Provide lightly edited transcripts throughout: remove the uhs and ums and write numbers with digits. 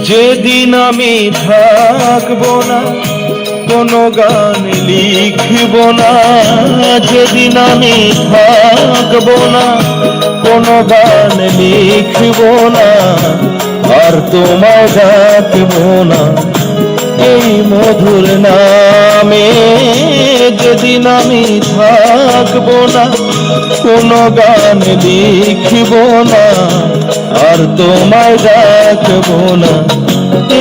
যেদিন আমি থাকবো না কোনো গান লিখব না, যেদিন আমি থাকবো না কোনো গান লিখব না, আর তোমায় ডাকবো না এই মধুর নামে। যেদিন আমি থাকবো না কোনো গান লিখব না, আর তোমায় ডাকবো না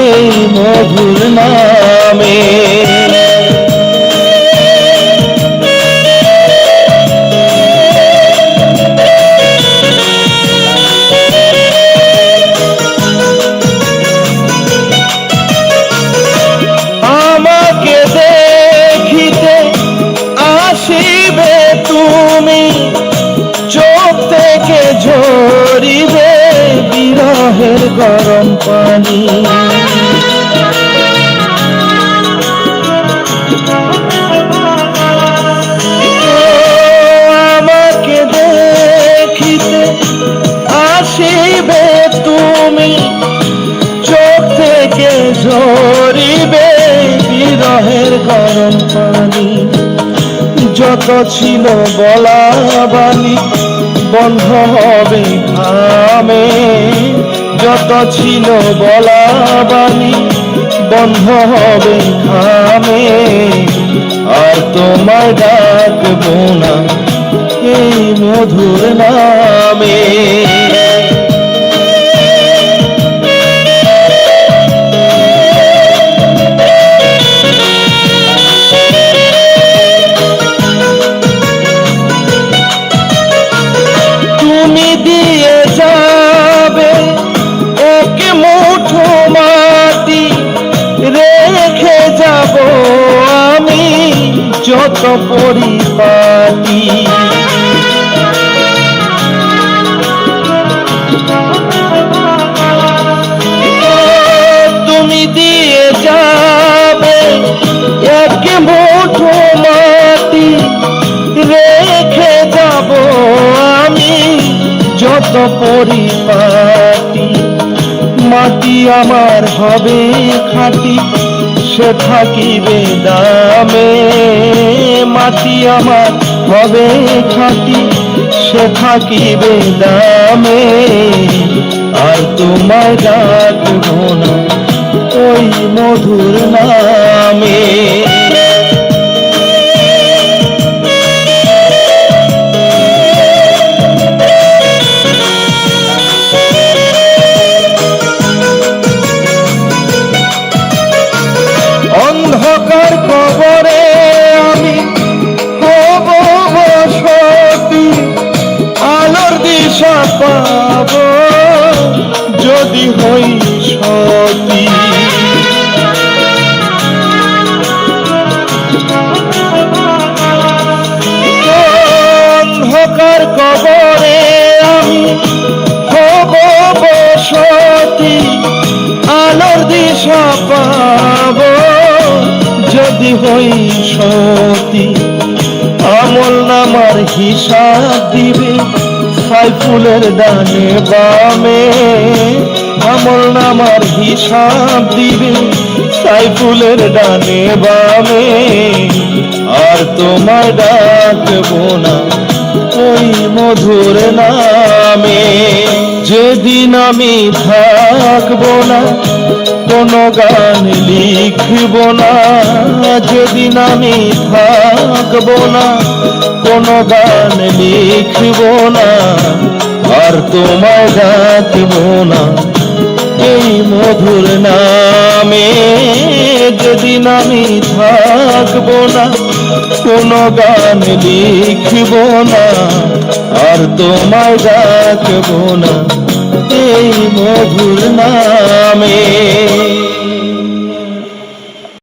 এই মধুর নামে। আমাকে দেখিতে আসিবে তুমি, চোখ থেকে ঝরিবে বিরহের গরম পানি। আমাকে দেখিতে আসিবে তুমি, চোখ থেকে ঝরিবে বিরহের গরম পানি। যত ছিল বলা বাণী বন্ধ হবে ঘামে, যত ছিল বলা বাণী বন্ধ হবে ঘামে, আর তোমায় ডাকবো না এই মধুর নামে। তুমি দিয়ে যাবে এক মুঠো মাটি, রেখে যাব আমি যত পরিপাটি। তুমি দিয়ে যাবে এক মুঠো মাটি, রেখে যাব আমি যত পরিপাটি। মাটি আমার হবে খাঁটি, সে থাকিবে দামে। মাটি আমার হবে খাঁটি, সে থাকিবে দামে, আর তোমায় ডাকবো না ওই মধুর নামে। অন্ধকার কবরে আমি হব বসতি, আলোর দিশা পাব যদি হই সতী। অন্ধকার কবরে আমি হব বসতি, আলোর দিশা পাব যদি হই সতী। আমল নামার হিসাব দিবে সাইফুলের ডানে বামে, আমল নামার হিসাব দিবে সাইফুলের ডানে বামে, আর তোমায় ডাকবো না ওই মধুর নামে। যেদিন আমি থাকবো না কোনো গান লিখব না, যেদিন আমি থাকবো না কোনো গান লিখব না, আর তোমায় ডাকবো না এই মধুর নামে। যেদিন আমি থাকবো না কোনো গান লিখব না, আর তোমায় ডাকবো না এই মধুর নামে।